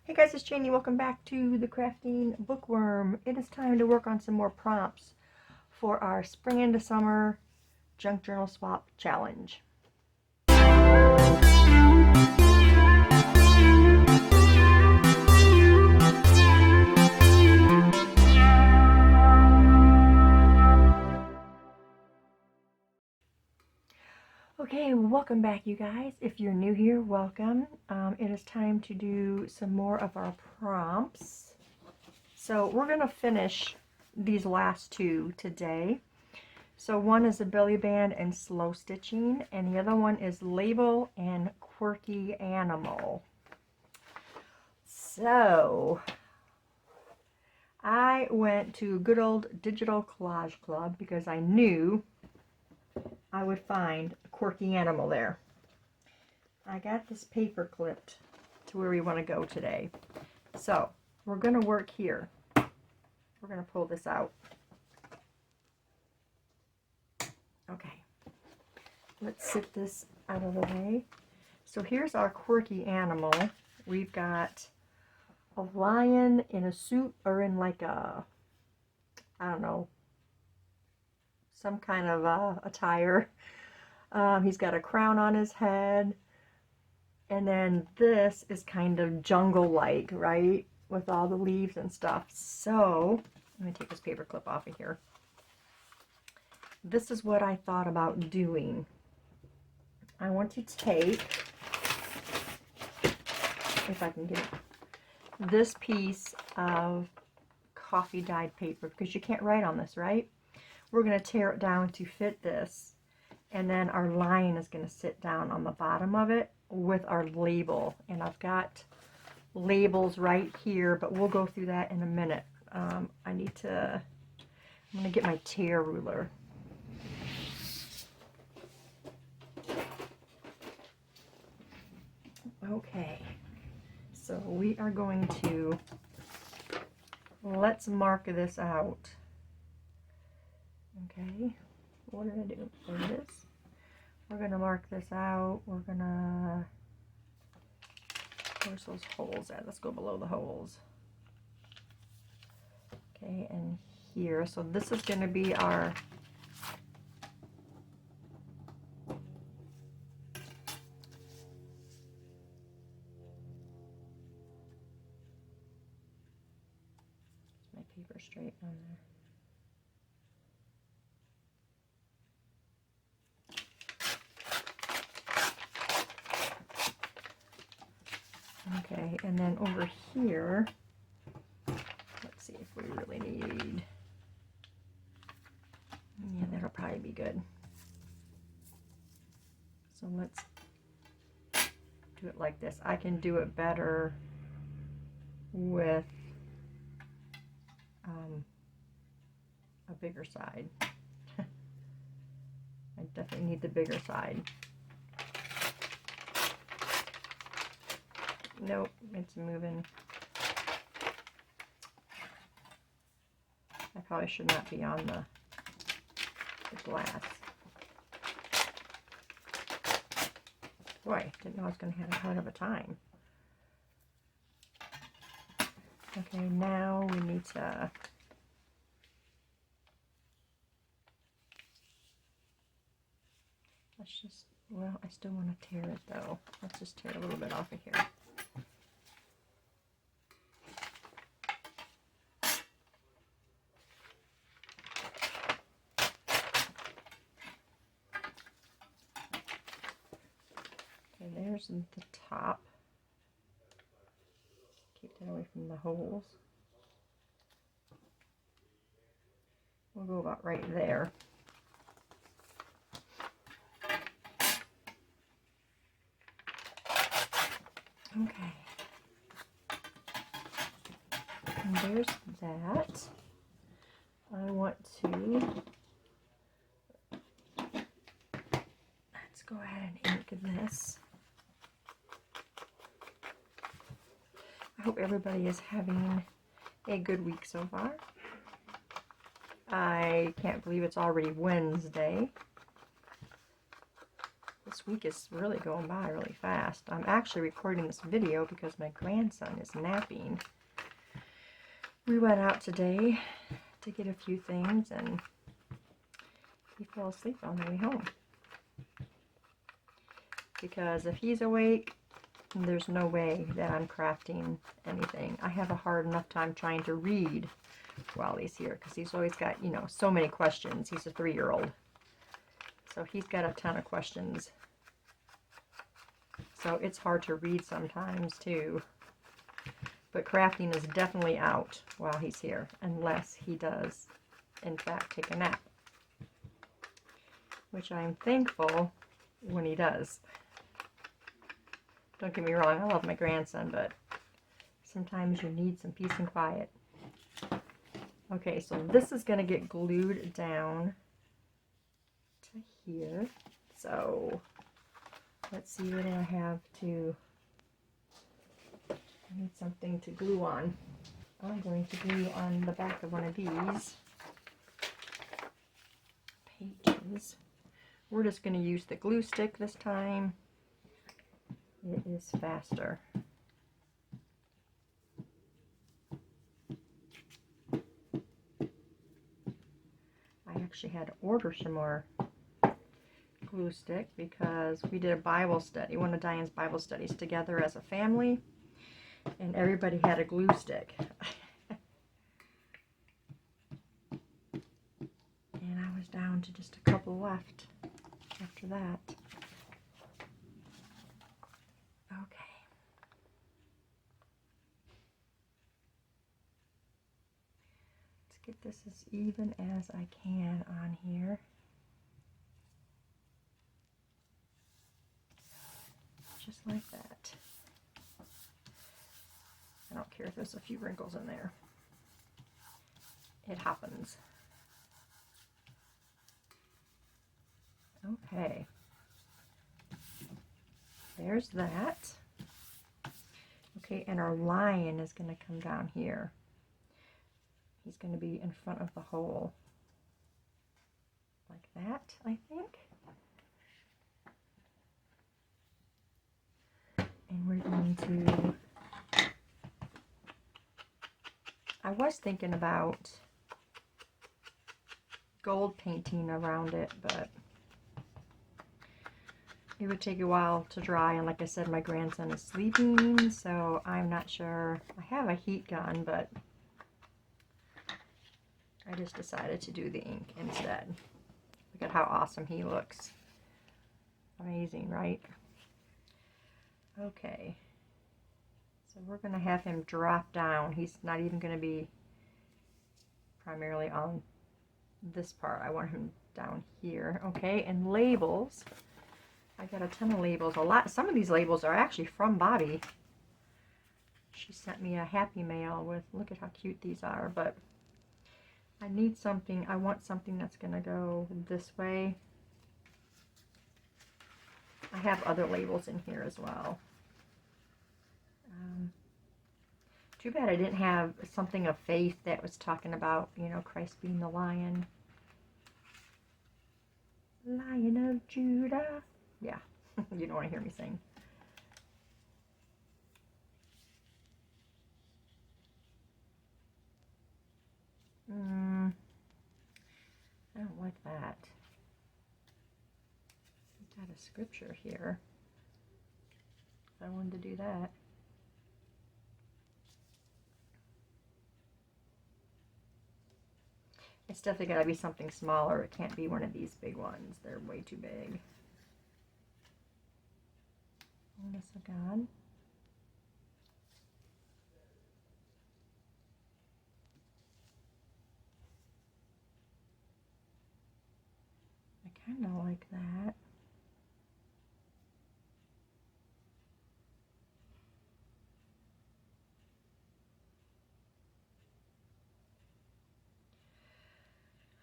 Hey guys, it's Janie. Welcome back to the Crafting Bookworm. It is time to work on some more prompts for our spring into summer junk journal swap challenge. Okay, welcome back you guys. If you're new here, welcome. It is time to do some more of our prompts. So we're going to finish these last two today. So one is a belly band and slow stitching, and the other one is label and quirky animal. So I went to good old Digital Collage Club because I knew I would find a quirky animal there. I got this paper clipped to where we want to go today. So we're going to work here. We're going to pull this out. Okay, let's sit this out of the way. So here's our quirky animal. We've got a lion in a suit, or in like a, I don't know, some kind of attire. He's got a crown on his head. And then this is kind of jungle-like, right? With all the leaves and stuff. So, let me take this paper clip off of here. This is what I thought about doing. I want to take, if I can get it, this piece of coffee dyed paper, because you can't write on this, right? We're going to tear it down to fit this, and then our line is going to sit down on the bottom of it with our label. And I've got labels right here, but we'll go through that in a minute. I'm going to get my tear ruler. Okay, so we are going to, let's mark this out. Okay, what did I do? There it is. We're going to mark this out. We're going to, where's those holes at? Let's go below the holes. Okay, and here, so this is going to be our my paper straight on there. Okay, and then over here, let's see if we really need, yeah, that'll probably be good. So let's do it like this. I can do it better with a bigger side. I definitely need the bigger side. Nope, it's moving. I probably should not be on the glass. Boy, didn't know I was going to have a hard of a time. Okay, now we need to well, I still want to tear it though. Let's just tear a little bit off of here. Okay, there's the top. Keep that away from the holes. We'll go about right there. Okay. And there's that. I want to, let's go ahead and ink this. I hope everybody is having a good week so far. I can't believe it's already Wednesday. The this week is really going by really fast. I'm actually recording this video because my grandson is napping. We went out today to get a few things and he fell asleep on the way home. Because if he's awake, there's no way that I'm crafting anything. I have a hard enough time trying to read while he's here because he's always got, you know, so many questions. He's a 3-year-old. So he's got a ton of questions. So it's hard to read sometimes too. But crafting is definitely out while he's here, unless he does, in fact, take a nap. Which I'm thankful when he does. Don't get me wrong, I love my grandson, but sometimes you need some peace and quiet. Okay, so this is going to get glued down to here. So let's see, what do I have to... I need something to glue on. I'm going to glue on the back of one of these pages. We're just going to use the glue stick this time. It is faster. I actually had to order some more glue stick because we did a Bible study, one of Diane's Bible studies together as a family, and everybody had a glue stick. And I was down to just a couple left after that. Okay. Let's get this as even as I can on here. Just like that. I don't care if there's a few wrinkles in there. It happens. Okay. There's that. Okay, and our lion is going to come down here. He's going to be in front of the hole. Like that, I think. And we're going to... I was thinking about gold painting around it, but it would take a while to dry, and like I said, my grandson is sleeping, so I'm not sure. I have a heat gun, but I just decided to do the ink instead. Look at how awesome he looks. Amazing, right? Okay. So we're going to have him drop down. He's not even going to be primarily on this part. I want him down here. Okay, and labels. I got a ton of labels. Some of these labels are actually from Bobby. She sent me a happy mail with, look at how cute these are, but I need something, I want something that's going to go this way. I have other labels in here as well. Too bad I didn't have something of faith that was talking about, you know, Christ being the lion. Lion of Judah. Yeah, you don't want to hear me sing. I don't like that. We've got a scripture here. I wanted to do that. It's definitely got to be something smaller. It can't be one of these big ones. They're way too big. Goodness of God. I kind of like that.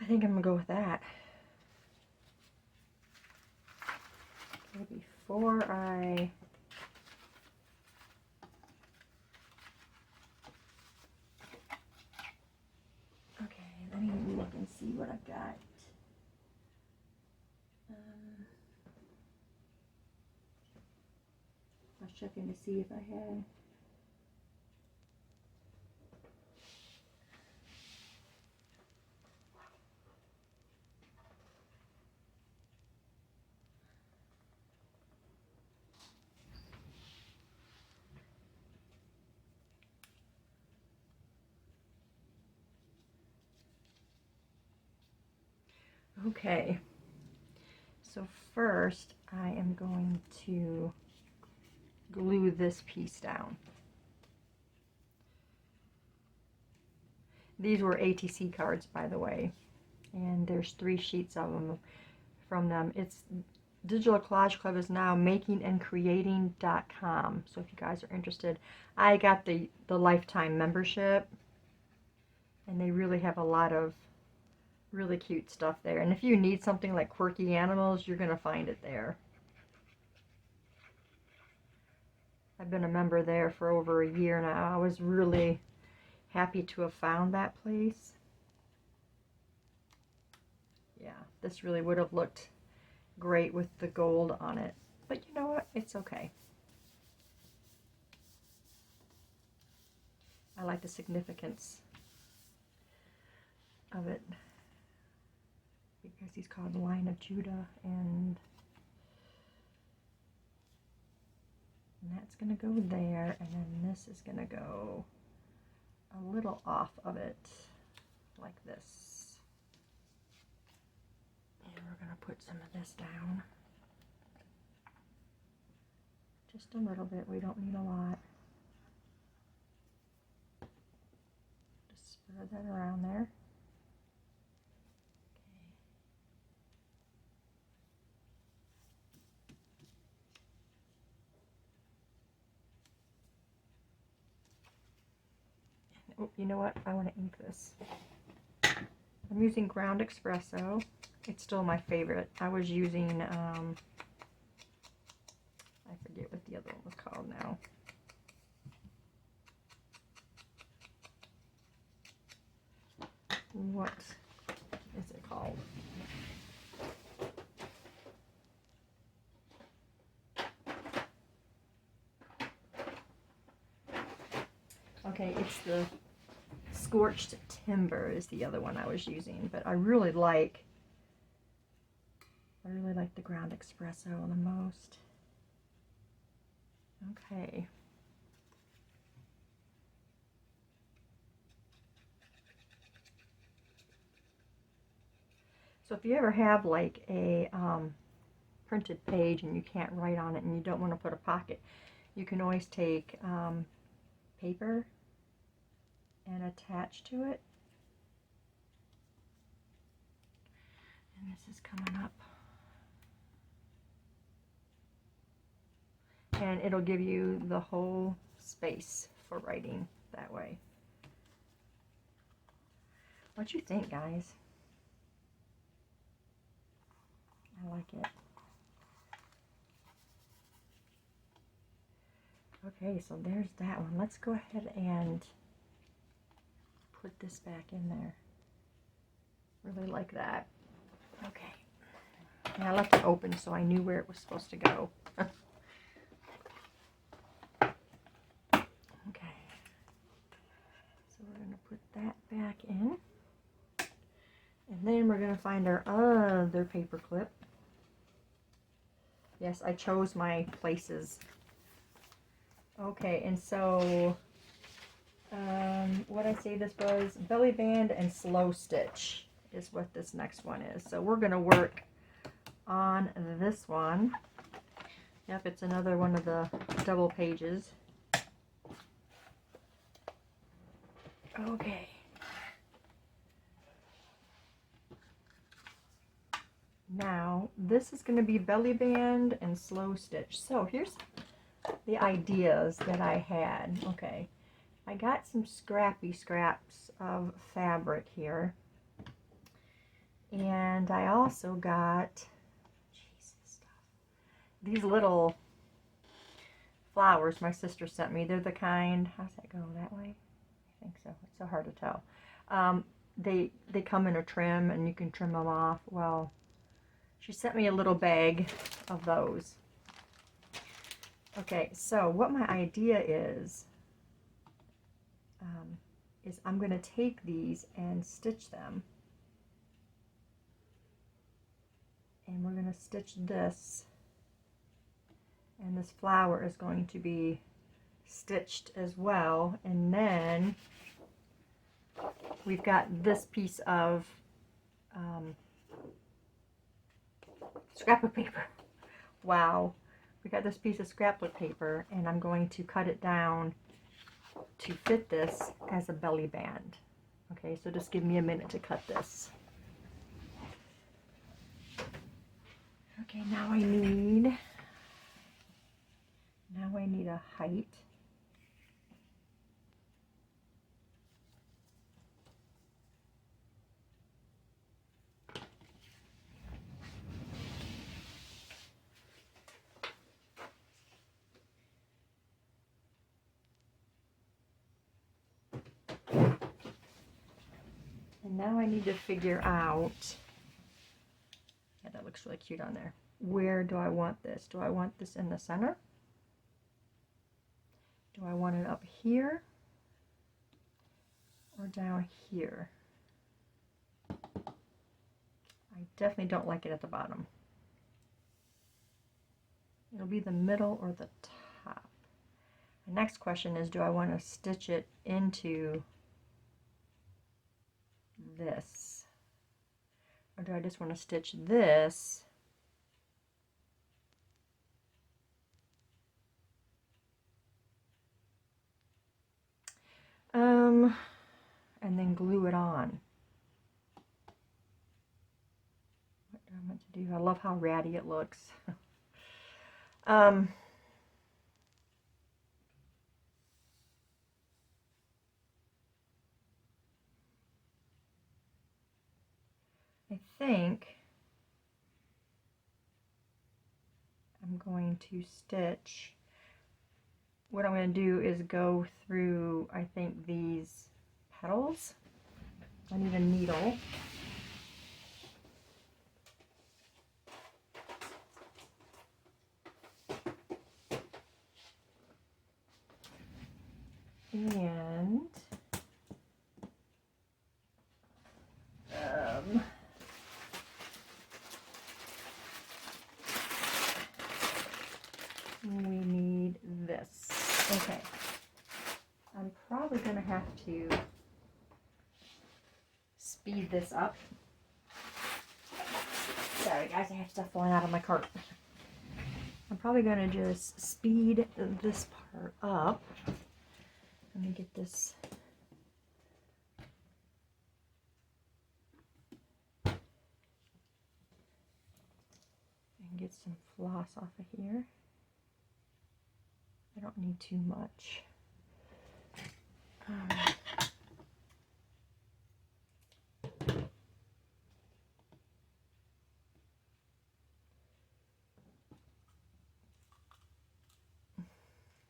I think I'm going to go with that. Okay, before I... Okay, let me look and see what I've got. checking to see if I had. Okay, so first I am going to glue this piece down. These were ATC cards, by the way, and there's 3 sheets of them from them. It's Digital Collage Club is now makingandcreating.com, so if you guys are interested. I got the lifetime membership, and they really have a lot of really cute stuff there. And if you need something like quirky animals, you're going to find it there. I've been a member there for over a year now. I was really happy to have found that place. Yeah, this really would have looked great with the gold on it. But you know what? It's okay. I like the significance of it, because he's called the Lion of Judah, and that's going to go there, and then this is going to go a little off of it, like this. And we're going to put some of this down. Just a little bit, we don't need a lot. Just spread that around there. Oh, you know what? I want to ink this. I'm using ground espresso. It's still my favorite. I was using, I forget what the other one was called now. What is it called? Okay, it's the Scorched Timber is the other one I was using, but I really like the ground espresso the most. Okay. So if you ever have like a printed page and you can't write on it and you don't want to put a pocket, you can always take paper and attach to it. And this is coming up. And it'll give you the whole space for writing that way. What you think, guys? I like it. Okay, so there's that one. Let's go ahead and put this back in there. Really like that. Okay. And I left it open so I knew where it was supposed to go. Okay. So we're going to put that back in. And then we're going to find our other paper clip. Yes, I chose my places. Okay, and so what I say this was, belly band and slow stitch is what this next one is. So we're going to work on this one. Yep, it's another one of the double pages. Okay. Now, this is going to be belly band and slow stitch. So here's the ideas that I had. Okay, I got some scraps of fabric here. And I also got these little flowers my sister sent me. They're the kind, how's that go, that way? I think so. It's so hard to tell. They come in a trim and you can trim them off. Well, she sent me a little bag of those. Okay, so what my idea is I'm going to take these and stitch them. And we're going to stitch this. And this flower is going to be stitched as well. And then we've got this piece of scrapbook paper. Wow. We got this piece of scrapbook paper, and I'm going to cut it down to fit this as a belly band. Okay, so just give me a minute to cut this. Okay, now I need a height. And now I need to figure out, yeah, that looks really cute on there. Where do I want this? Do I want this in the center? Do I want it up here or down here? I definitely don't like it at the bottom. It'll be the middle or the top. The next question is, do I want to stitch it into this? Or do I just want to stitch this and then glue it on? What do I want to do? I love how ratty it looks. I think I'm going to stitch, what I'm going to do is go through, I think, these petals. I need a needle. And we need this. Okay. I'm probably going to have to speed this up. Sorry guys, I have stuff falling out of my cart. I'm probably going to just speed this part up. Let me get this. And get some floss off of here. I don't need too much.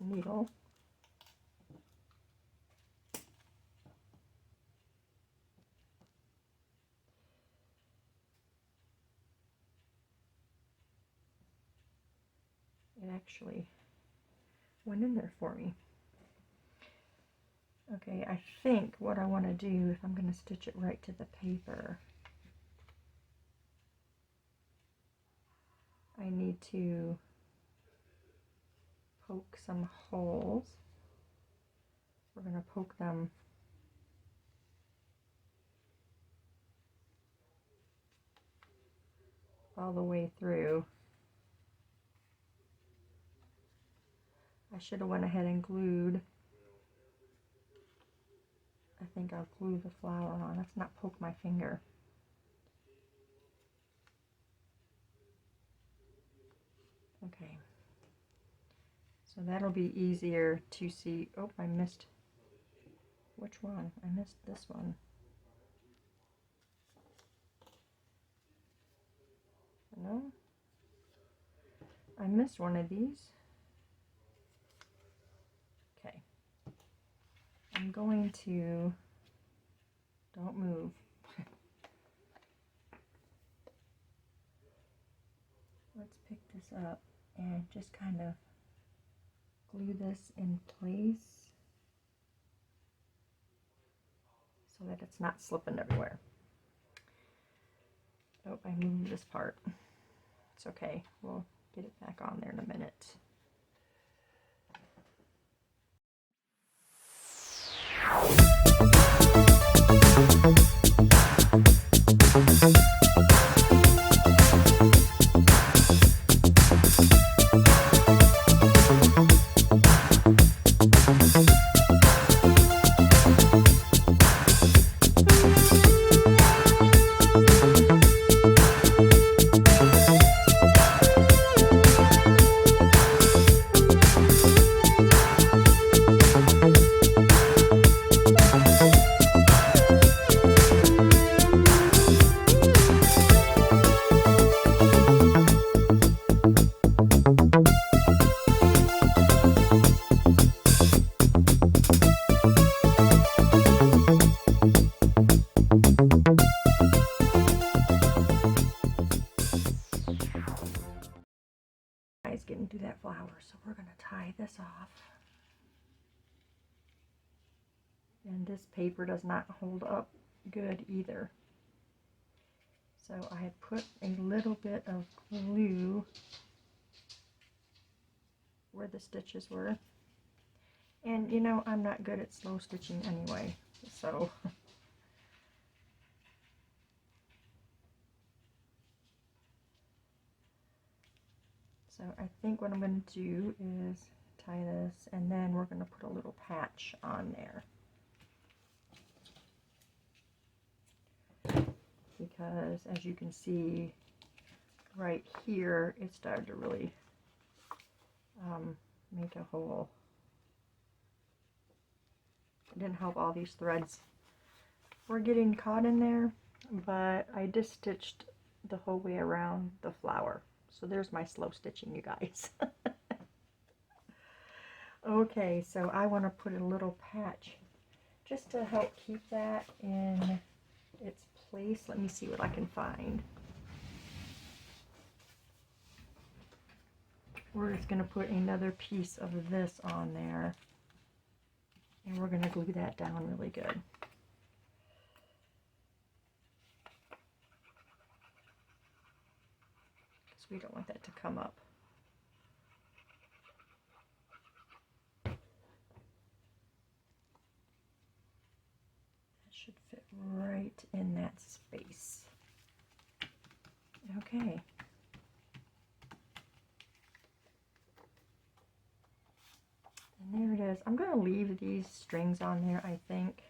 Needle. It actually went in there for me. Okay, I think what I want to do, if I'm going to stitch it right to the paper, I need to poke some holes. We're going to poke them all the way through. I should have went ahead and glued. I think I'll glue the flower on. Let's not poke my finger. Okay. So that'll be easier to see. Oh, I missed. Which one? I missed this one. No? I missed one of these. Okay. I'm going to, don't move. Let's pick this up and just kind of glue this in place so that it's not slipping everywhere. Oh, I moved this part. It's okay. We'll get it back on there in a minute. Getting through that flower, so we're going to tie this off. And this paper does not hold up good either, so I have put a little bit of glue where the stitches were. And you know, I'm not good at slow stitching anyway, so so I think what I'm going to do is tie this, and then we're going to put a little patch on there, because as you can see right here, it started to really make a hole. It didn't help all these threads were getting caught in there, but I just stitched the whole way around the flower. So there's my slow stitching, you guys. Okay, so I want to put a little patch just to help keep that in its place. Let me see what I can find. We're just going to put another piece of this on there, and we're going to glue that down really good. Because we don't want that to come up. That should fit right in that space. Okay. And there it is. I'm going to leave these strings on there, I think.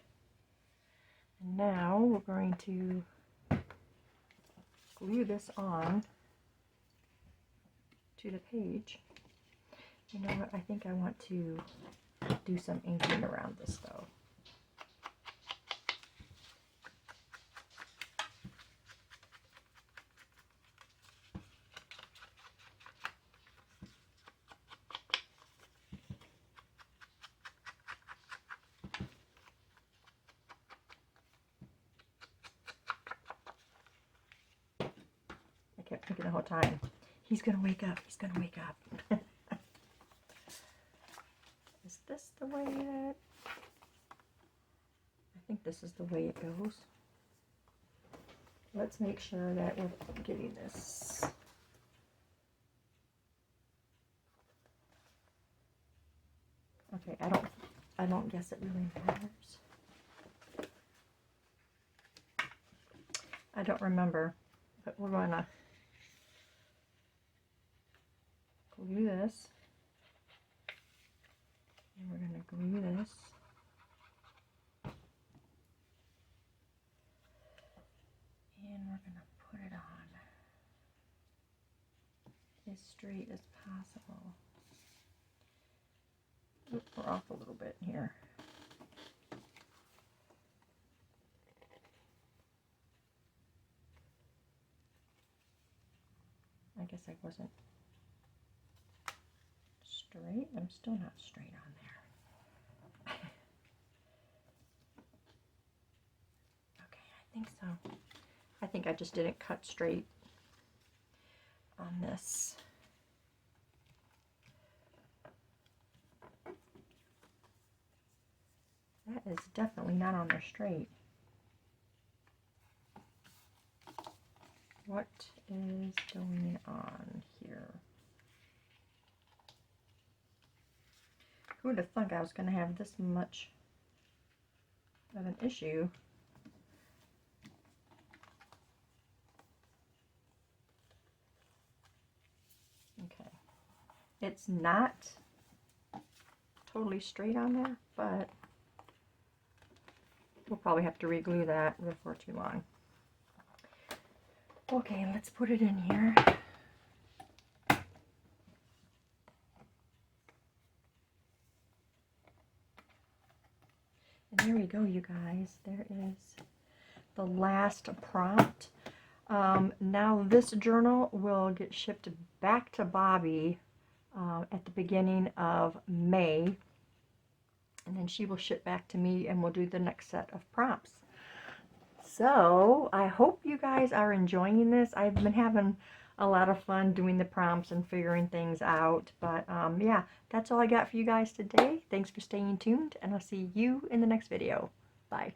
And now we're going to glue this on to the page. You know what? I think I want to do some inking around this though. I kept thinking the whole time, he's going to wake up, he's going to wake up. Is this the way that... I think this is the way it goes. Let's make sure that we're getting this. Okay, I don't guess it really matters. I don't remember, but we're going to glue this, and we're going to glue this, and we're going to put it on as straight as possible. Oop, we're off a little bit here. I guess I wasn't straight. I'm still not straight on there. Okay, I think so. I think I just didn't cut straight on this. That is definitely not on there straight. What is going on here? Who would have thunk I was going to have this much of an issue? Okay. It's not totally straight on there, but we'll probably have to re-glue that before too long. Okay, let's put it in here. And there we go, you guys. There is the last prompt. Now this journal will get shipped back to Bobby at the beginning of May. And then she will ship back to me and we'll do the next set of prompts. So I hope you guys are enjoying this. I've been having a lot of fun doing the prompts and figuring things out. But yeah, that's all I got for you guys today. Thanks for staying tuned, and I'll see you in the next video. Bye.